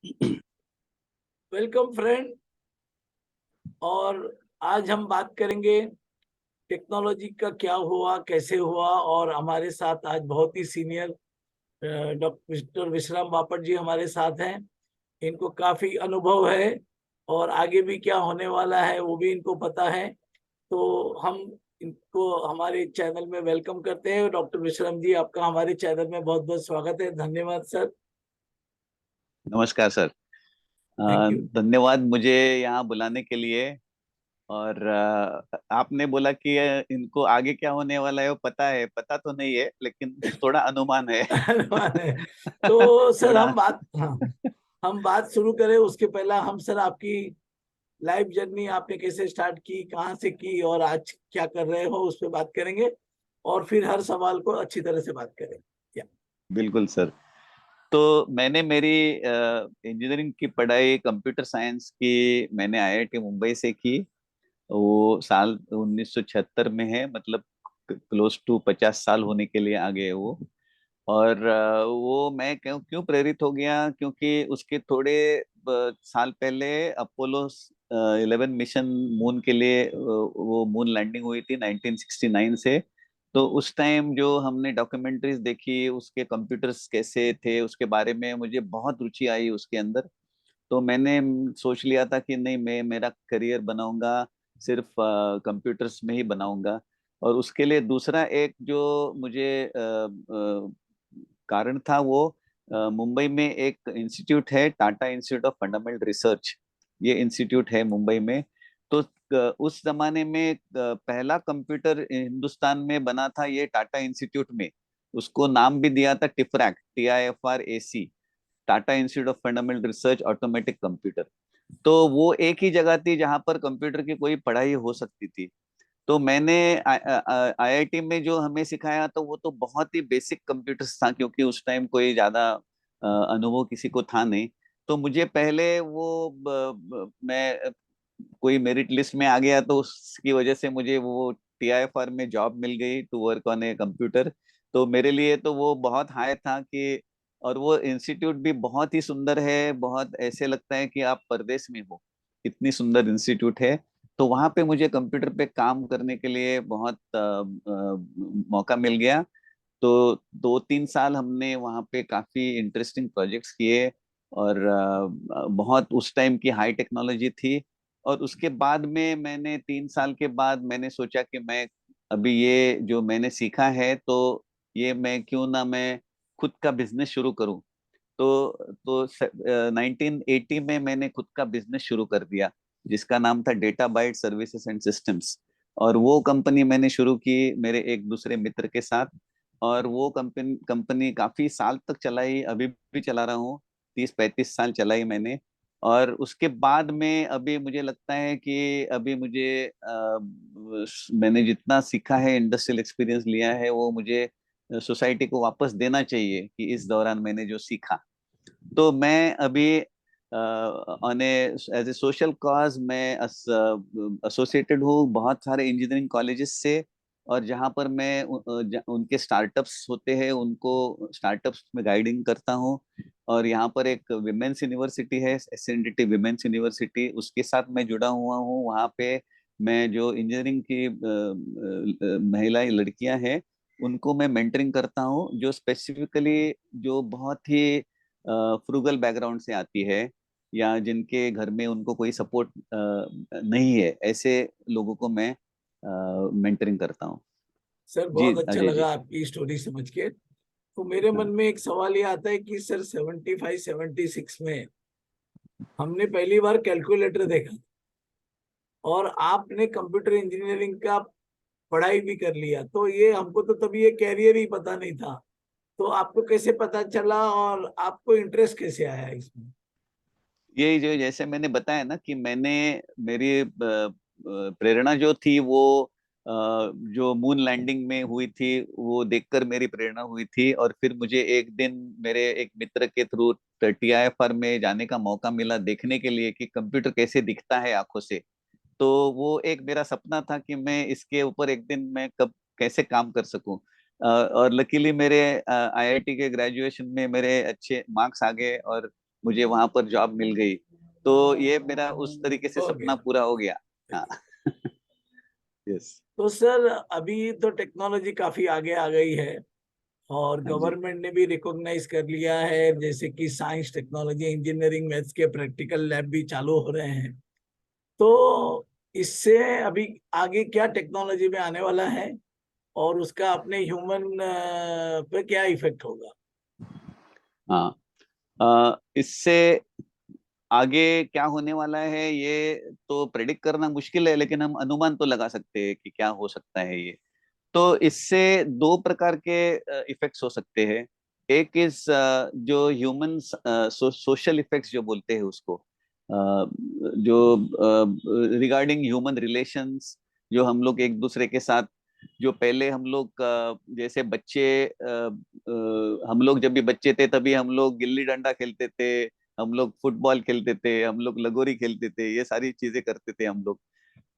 Welcome friend. और आज हम बात करेंगे टेक्नोलॉजी का क्या हुआ, कैसे हुआ। और हमारे साथ आज बहुत ही सीनियर डॉक्टर मिस्टर विश्राम बापट जी हमारे साथ हैं। इनको काफी अनुभव है और आगे भी क्या होने वाला है वो भी इनको पता है। तो हम इनको हमारे चैनल में वेलकम करते हैं। डॉक्टर विश्राम जी, आपका हमारे चैनल में बहुत बहुत स्वागत है। धन्यवाद सर। नमस्कार सर। Thank you. धन्यवाद मुझे यहाँ बुलाने के लिए। और आपने बोला कि इनको आगे क्या होने वाला है वो पता है। पता तो नहीं है लेकिन थोड़ा अनुमान है। धन्यवाद है। तो सर थोड़ा। हम बात शुरू करें उसके पहला हम सर आपकी लाइफ जर्नी आपने कैसे स्टार्ट की, कहाँ से की और आज क्या कर रहे हो उस पर बात करेंगे। और फिर हर सवाल को अच्छी तरह से बात करेंगे। या बिल्कुल सर। तो मैंने मेरी इंजीनियरिंग की पढ़ाई कंप्यूटर साइंस की मैंने आईआईटी मुंबई से की। वो साल 1976 में है, मतलब क्लोज टू 50 साल होने के लिए आ गए वो। और वो मैं क्यों क्यों प्रेरित हो गया, क्योंकि उसके थोड़े साल पहले अपोलो 11 मिशन मून के लिए वो मून लैंडिंग हुई थी 1969 से। तो उस टाइम जो हमने डॉक्यूमेंट्रीज देखी उसके कंप्यूटर्स कैसे थे उसके बारे में मुझे बहुत रुचि आई उसके अंदर। तो मैंने सोच लिया था कि नहीं, मैं मेरा करियर बनाऊंगा सिर्फ कंप्यूटर्स में ही बनाऊंगा। और उसके लिए दूसरा एक जो मुझे कारण था वो मुंबई में एक इंस्टीट्यूट है, Tata institute of fundamental research. ये इंस्टीट्यूट है मुंबई में। तो उस जमाने में पहला कंप्यूटर हिंदुस्तान में बना था ये टाटा इंस्टीट्यूट में। उसको नाम भी दिया था टिफरैक, TIFRAC, Tata institute of fundamental research automatic computer. तो वो एक ही जगह थी जहां पर कंप्यूटर की कोई पढ़ाई हो सकती थी। तो मैंने आईआईटी में जो हमें सिखाया तो वो तो बहुत ही बेसिक कंप्यूटर्स था, क्योंकि उस टाइम कोई ज्यादा अनुभव किसी को था नहीं। तो मुझे पहले वो मैं कोई मेरिट लिस्ट में आ गया तो उसकी वजह से मुझे वो TIFR में जॉब मिल गई to work on a computer. तो मेरे लिए तो वो बहुत हाई था कि, और वो इंस्टीट्यूट भी बहुत ही सुंदर है, बहुत ऐसे लगता है कि आप परदेश में हो, इतनी सुंदर इंस्टीट्यूट है। तो वहां पे मुझे कंप्यूटर पे काम करने के लिए बहुत मौका मिल गया। तो 2-3 साल हमने वहाँ पे काफी इंटरेस्टिंग प्रोजेक्ट्स किए। और बहुत उस टाइम की हाई टेक्नोलॉजी थी। और उसके बाद में मैंने 3 साल के बाद मैंने सोचा कि मैं अभी ये जो मैंने सीखा है तो ये मैं क्यों ना मैं खुद का बिजनेस शुरू करूं। तो 1980 में मैंने खुद का बिजनेस शुरू कर दिया, जिसका नाम था data byte services and systems. और वो कंपनी मैंने शुरू की मेरे एक दूसरे मित्र के साथ। और वो कंपनी कंपनी काफी साल तक चलाई, अभी भी चला रहा हूँ। 30-35 साल चलाई मैंने। और उसके बाद में अभी मुझे लगता है कि अभी मुझे मैंने जितना सीखा है, इंडस्ट्रियल एक्सपीरियंस लिया है, वो मुझे सोसाइटी को वापस देना चाहिए कि इस दौरान मैंने जो सीखा। तो मैं अभी on as a social cause मैं एसोसिएटेड हूँ बहुत सारे इंजीनियरिंग कॉलेजेस से। और जहाँ पर मैं उनके स्टार्टअप्स होते हैं उनको स्टार्टअप्स में गाइडिंग करता हूँ। और यहाँ पर एक विमेंस यूनिवर्सिटी है, SNDT विमेंस यूनिवर्सिटी, उसके साथ मैं जुड़ा हुआ हूँ। वहाँ पे मैं जो इंजीनियरिंग की महिला लड़कियां हैं उनको मैं मेंटरिंग करता हूँ, जो स्पेसिफिकली जो बहुत ही फ्रूगल बैकग्राउंड से आती है, या जिनके घर में उनको कोई सपोर्ट नहीं है, ऐसे लोगों को मैं मेंटरिंग करता हूँ। सर जी बहुत अच्छा अजय लगा जी। आपकी स्टोरी समझ के। तो मेरे मन हाँ। में एक सवाल ये आता है कि सर 75-76 में हमने पहली बार कैलकुलेटर देखा और आपने कंप्यूटर इंजीनियरिंग का पढ़ाई भी कर लिया, तो ये हमको तो तभी ये कैरियर ही पता नहीं था। तो आपको कैसे पता चला और आपको इंटरेस्ट कैसे आया इसमें? ये जो जैसे मैंने बताया ना कि मैंने मेरी प्रेरणा जो थी वो जो मून लैंडिंग में हुई थी वो देखकर मेरी प्रेरणा हुई थी। और फिर मुझे एक दिन मेरे एक मित्र के थ्रू TIFR में जाने का मौका मिला, देखने के लिए कि कंप्यूटर कैसे दिखता है आंखों से। तो वो एक मेरा सपना था कि मैं इसके ऊपर एक दिन मैं कब कैसे काम कर सकूं। और लकीली मेरे IIT के ग्रेजुएशन में मेरे अच्छे मार्क्स आ गए। और मुझे वहां पर जॉब मिल गई, तो ये मेरा उस तरीके से हो सपना गया। पूरा हो गया। हाँ। यस। तो सर अभी तो टेक्नोलॉजी काफी आगे आ गई है और हाँ जी। गवर्नमेंट ने भी रिकॉग्नाइज कर लिया है, जैसे कि साइंस, टेक्नोलॉजी, इंजीनियरिंग, मैथ्स के प्रैक्टिकल लैब भी चालू हो रहे हैं। तो इससे अभी आगे क्या टेक्नोलॉजी में आने वाला है और उसका अपने ह्यूमन पे क्या इफेक्ट होगा? हाँ। इससे आगे क्या होने वाला है ये तो प्रेडिक्ट करना मुश्किल है, लेकिन हम अनुमान तो लगा सकते हैं कि क्या हो सकता है ये। तो इससे दो प्रकार के इफेक्ट्स हो सकते हैं। एक इज जो ह्यूमन सोशल इफेक्ट्स जो बोलते हैं उसको, जो रिगार्डिंग ह्यूमन रिलेशंस, जो हम लोग एक दूसरे के साथ, जो पहले हम लोग जैसे बच्चे, हम लोग जब भी बच्चे थे तभी हम लोग गिल्ली डंडा खेलते थे, हम लोग फुटबॉल खेलते थे, हम लोग लगोरी खेलते थे, ये सारी चीजें करते थे हम लोग।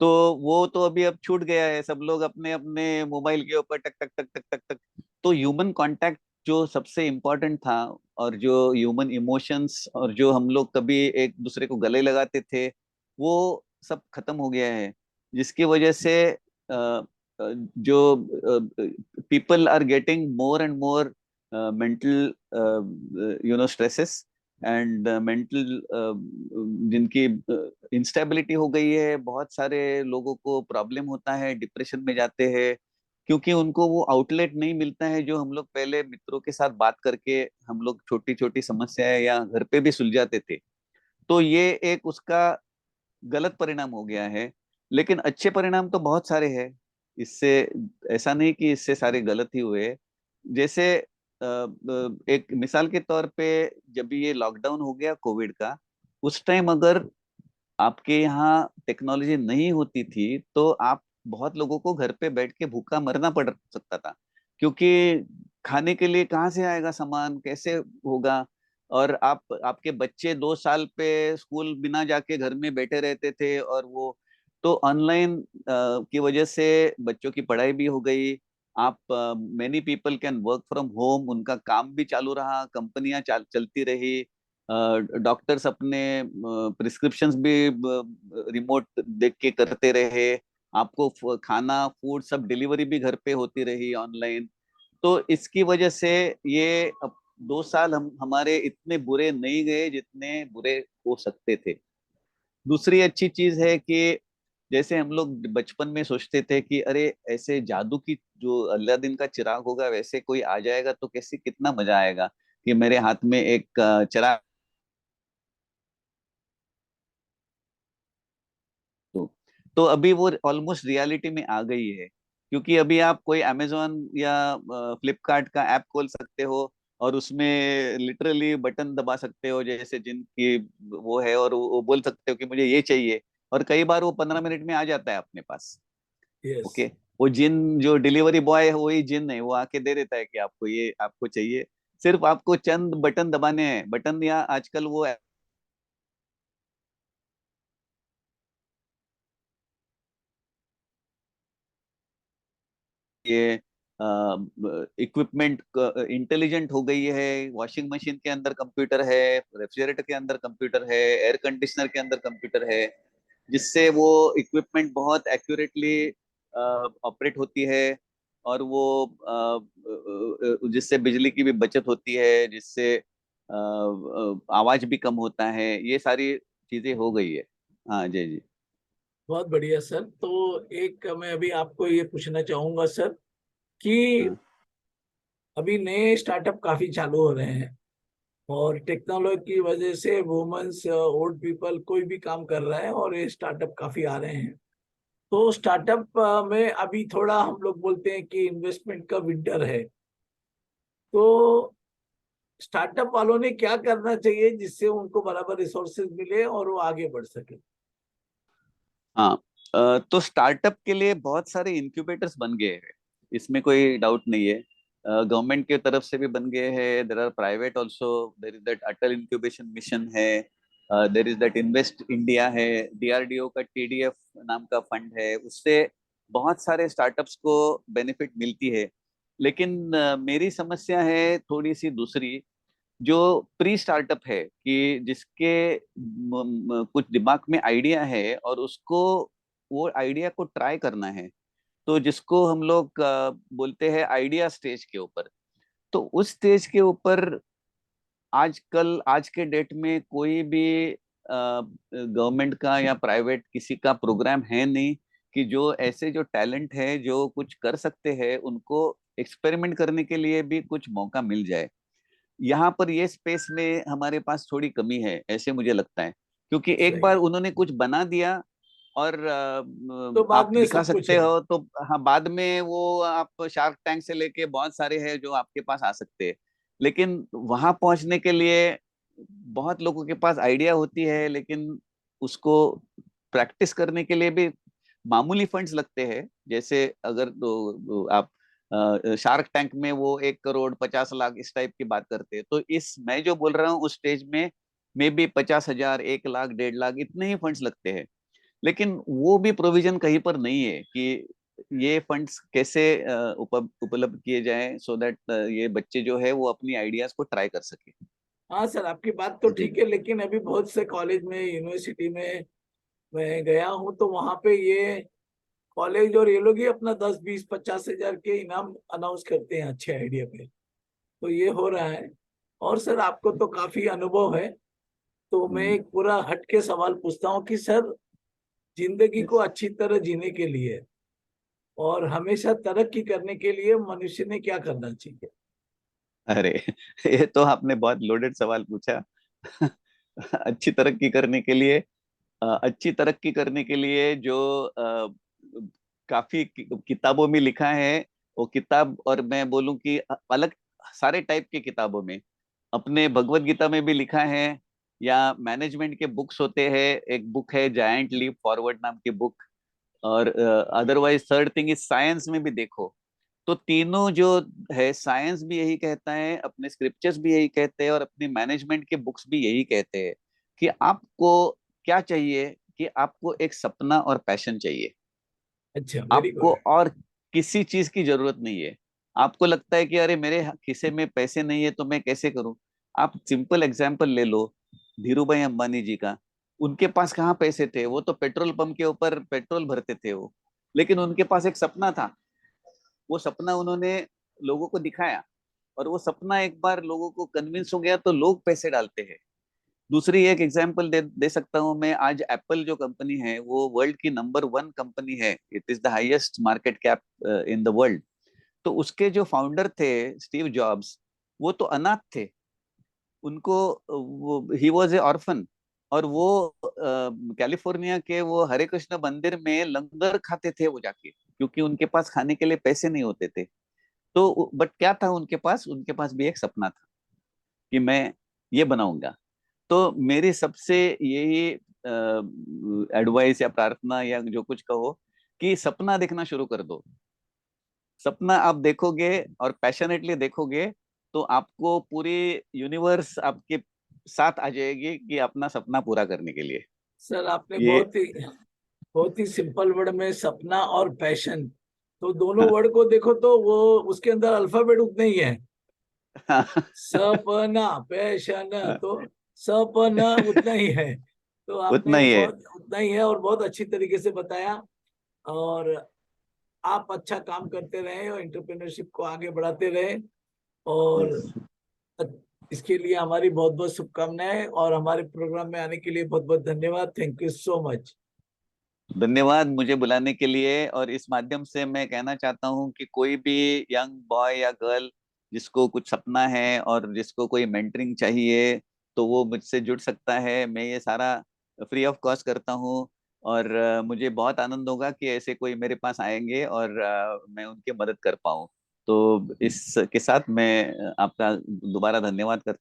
तो वो तो अभी अब छूट गया है, सब लोग अपने अपने मोबाइल के ऊपर टक टक टक टक टक टक। तो ह्यूमन कांटेक्ट जो सबसे इम्पोर्टेंट था, और जो ह्यूमन इमोशंस, और जो हम लोग कभी एक दूसरे को गले लगाते थे, वो सब खत्म हो गया है। जिसकी वजह से जो people are getting more and more mental stresses and mental, जिनकी इंस्टेबिलिटी हो गई है, बहुत सारे लोगों को प्रॉब्लम होता है, डिप्रेशन में जाते हैं, क्योंकि उनको वो आउटलेट नहीं मिलता है जो हम लोग पहले मित्रों के साथ बात करके हम लोग छोटी छोटी समस्याएं या घर पे भी सुलझाते थे। तो ये एक उसका गलत परिणाम हो गया है। लेकिन अच्छे परिणाम तो बहुत सारे हैं इससे, ऐसा नहीं कि इससे सारे गलत ही हुए। जैसे एक मिसाल के तौर पे, जब भी ये लॉकडाउन हो गया कोविड का, उस टाइम अगर आपके यहाँ टेक्नोलॉजी नहीं होती थी तो आप बहुत लोगों को घर पे बैठ के भूखा मरना पड़ सकता था, क्योंकि खाने के लिए कहाँ से आएगा सामान, कैसे होगा। और आपके बच्चे 2 साल पे स्कूल बिना जाके घर में बैठे रहते थे, और वो तो ऑनलाइन की वजह से बच्चों की पढ़ाई भी हो गई। आप many people can work from home, उनका काम भी चालू रहा, कंपनियां चलती रही, डॉक्टर्स अपने प्रिस्क्रिप्शंस भी रिमोट देख के करते रहे, आपको खाना फूड सब डिलीवरी भी घर पे होती रही ऑनलाइन। तो इसकी वजह से ये अब 2 साल हम हमारे इतने बुरे नहीं गए जितने बुरे हो सकते थे। दूसरी अच्छी चीज है कि जैसे हम लोग बचपन में सोचते थे कि अरे ऐसे जादू की जो अलादीन का चिराग होगा वैसे कोई आ जाएगा तो कैसे कितना मजा आएगा, कि मेरे हाथ में एक चिराग। तो अभी वो ऑलमोस्ट रियलिटी में आ गई है, क्योंकि अभी आप कोई अमेजोन या फ्लिपकार्ट का ऐप खोल सकते हो, और उसमें लिटरली बटन दबा सकते हो जैसे जिनकी वो है, और वो बोल सकते हो कि मुझे ये चाहिए, और कई बार वो 15 मिनट में आ जाता है अपने पास। यस। ओके। वो जिन जो डिलीवरी बॉय है वही जिन है, वो आके दे देता है कि आपको ये आपको चाहिए। सिर्फ आपको चंद बटन दबाने हैं, बटन, या आजकल वो ये इक्विपमेंट इंटेलिजेंट हो गई है। वॉशिंग मशीन के अंदर कंप्यूटर है, रेफ्रिजरेटर के अंदर कंप्यूटर है, एयर कंडीशनर के अंदर कंप्यूटर है, जिससे वो इक्विपमेंट बहुत एक्यूरेटली ऑपरेट होती है। और वो जिससे बिजली की भी बचत होती है, जिससे आवाज भी कम होता है, ये सारी चीजें हो गई है। हाँ जी जी। बहुत बढ़िया सर। तो एक मैं अभी आपको ये पूछना चाहूंगा सर कि हाँ अभी नए स्टार्टअप काफी चालू हो रहे हैं और टेक्नोलॉजी की वजह से वुमेन्स, ओल्ड पीपल, कोई भी काम कर रहा है और ये स्टार्टअप काफी आ रहे हैं। तो स्टार्टअप में अभी थोड़ा हम लोग बोलते हैं कि इन्वेस्टमेंट का विंटर है। तो स्टार्टअप वालों ने क्या करना चाहिए जिससे उनको बराबर रिसोर्सेज मिले और वो आगे बढ़ सके? हाँ। तो स्टार्टअप के लिए बहुत सारे इंक्यूबेटर्स बन गए हैं, इसमें कोई डाउट नहीं है। गवर्नमेंट के तरफ से भी बन गए हैं, there are private also. There is that Atal incubation mission है, there is that invest India है, डीआरडीओ का टीडीएफ नाम का फंड है, उससे बहुत सारे स्टार्टअप्स को बेनिफिट मिलती है। लेकिन मेरी समस्या है थोड़ी सी दूसरी, जो प्री स्टार्टअप है कि जिसके कुछ दिमाग में आइडिया है और उसको वो आइडिया को ट्राई करना है, तो जिसको हम लोग बोलते हैं आइडिया स्टेज के ऊपर। तो उस स्टेज के ऊपर आजकल आज के डेट में कोई भी गवर्नमेंट का या प्राइवेट किसी का प्रोग्राम है नहीं कि जो ऐसे जो टैलेंट है जो कुछ कर सकते हैं उनको एक्सपेरिमेंट करने के लिए भी कुछ मौका मिल जाए। यहाँ पर ये स्पेस में हमारे पास थोड़ी कमी है ऐसे मुझे लगता है, क्योंकि एक सही। बार उन्होंने कुछ बना दिया और तो बाद आप में दिखा सब कुछ सकते है। हो तो हाँ, बाद में वो आप शार्क टैंक से लेके बहुत सारे हैं जो आपके पास आ सकते हैं। लेकिन वहां पहुंचने के लिए बहुत लोगों के पास आइडिया होती है, लेकिन उसको प्रैक्टिस करने के लिए भी मामूली फंड्स लगते हैं। जैसे अगर आप शार्क टैंक में वो 1 करोड़ 50 लाख इस टाइप की बात करते हैं, तो इस मैं जो बोल रहा हूँ उस स्टेज में मे बी 50,000 1 लाख 1.5 लाख इतने ही फंड्स लगते हैं। लेकिन वो भी प्रोविजन कहीं पर नहीं है कि ये फंड्स कैसे उपलब्ध किए जाएं सो दैट ये बच्चे जो है वो अपनी आइडियाज को ट्राई कर सके। हाँ सर, आपकी बात तो जी। ठीक है, लेकिन अभी बहुत से कॉलेज में, यूनिवर्सिटी में मैं गया हूँ, तो वहां पे ये कॉलेज और ये लोग ही अपना 10 20 50 हजार के इनाम अनाउंस करते हैं अच्छे आइडिया पे। तो ये हो रहा है। और सर, आपको तो काफी अनुभव है, तो मैं हम्म। एक पूरा हट के सवाल पूछता हूँ कि सर, जिंदगी को अच्छी तरह जीने के लिए और हमेशा तरक्की करने के लिए मनुष्य ने क्या करना चाहिए? अरे ये तो आपने बहुत लोडेड सवाल पूछा। अच्छी तरक्की करने के लिए अच्छी तरक्की करने के लिए जो काफी किताबों में लिखा है वो किताब, और मैं बोलूं कि अलग सारे टाइप की किताबों में, अपने भगवत गीता में भी लिखा है, या मैनेजमेंट के बुक्स होते हैं, एक बुक है जायंट लीप फॉरवर्ड नाम की बुक, और otherwise third thing is science में भी देखो। तो तीनों जो है, साइंस भी यही कहता है, अपने स्क्रिप्चर्स भी यही कहते हैं, और अपनी मैनेजमेंट के बुक्स भी यही कहते हैं कि आपको क्या चाहिए, कि आपको एक सपना और पैशन चाहिए। अच्छा, वेरी आपको गुड। और किसी चीज की जरूरत नहीं है। आपको लगता है कि अरे मेरे खिसे में पैसे नहीं है तो मैं कैसे करूं। आप सिंपल एग्जांपल ले लो धीरू भाई अंबानी जी का। उनके पास कहाँ पैसे थे, वो तो पेट्रोल पंप के ऊपर पेट्रोल भरते थे वो। लेकिन उनके पास एक सपना था, वो सपना उन्होंने लोगों को दिखाया, और वो सपना एक बार लोगों को कन्विंस हो गया तो लोग पैसे डालते हैं। दूसरी एक एग्जांपल दे सकता हूं मैं। आज एप्पल जो कंपनी है वो वर्ल्ड की नंबर 1 कंपनी है, it is the highest market cap in the world. तो उसके जो फाउंडर थे स्टीव जॉब्स, वो तो अनाथ थे। उनको ही वॉज ए ऑर्फन, और वो कैलिफोर्निया के वो हरे कृष्ण मंदिर में लंगर खाते थे वो जाके, क्योंकि उनके पास खाने के लिए पैसे नहीं होते थे। तो बट क्या था उनके पास भी एक सपना था कि मैं ये बनाऊंगा। तो मेरी सबसे यही एडवाइस या प्रार्थना या जो कुछ कहो, कि सपना देखना शुरू कर दो। सपना आप देखोगे और पैशनेटली देखोगे, तो आपको पूरी यूनिवर्स आपके साथ आ जाएगी कि अपना सपना पूरा करने के लिए। सर, आपने ये बहुत ही सिंपल वर्ड में सपना और पैशन, तो दोनों हाँ। वर्ड को देखो तो वो उसके अंदर अल्फाबेट उतने ही है। हाँ। सपना, पैशन, तो सपना उतना ही है। तो उतना आपने ही है। बहुत उतना ही है और बहुत अच्छी तरीके से बताया। और आप अच्छा काम करते रहे और एंटरप्रेन्योरशिप को आगे बढ़ाते रहे। और Yes. इसके लिए हमारी बहुत बहुत शुभकामनाएं, और हमारे प्रोग्राम में आने के लिए बहुत बहुत धन्यवाद। Thank you so much. धन्यवाद मुझे बुलाने के लिए। और इस माध्यम से मैं कहना चाहता हूँ कि कोई भी यंग बॉय या गर्ल जिसको कुछ सपना है और जिसको कोई मेंटरिंग चाहिए, तो वो मुझसे जुड़ सकता है। मैं ये सारा फ्री ऑफ कॉस्ट करता हूँ। और मुझे बहुत आनंद होगा कि ऐसे कोई मेरे पास आएंगे और मैं उनकी मदद कर पाऊँ। तो इसके साथ मैं आपका दोबारा धन्यवाद करता हूँ।